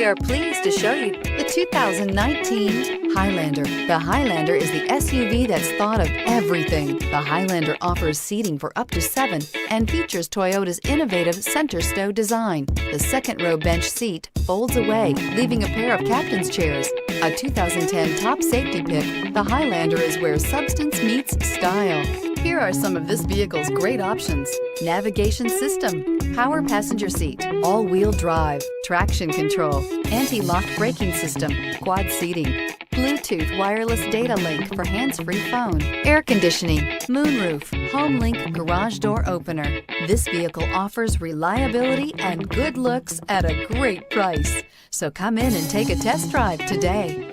We are pleased to show you the 2019 Highlander. The Highlander is the SUV that's thought of everything. The Highlander offers seating for up to 7 and features Toyota's innovative center stow design. The second row bench seat folds away, leaving a pair of captain's chairs. A 2010 top safety pick, the Highlander is where substance meets style. Here are some of this vehicle's great options: navigation system, power passenger seat, all-wheel drive, traction control, anti-lock braking system, quad seating, Bluetooth wireless data link for hands-free phone, air conditioning, moonroof, HomeLink garage door opener. This vehicle offers reliability and good looks at a great price. So come in and take a test drive today.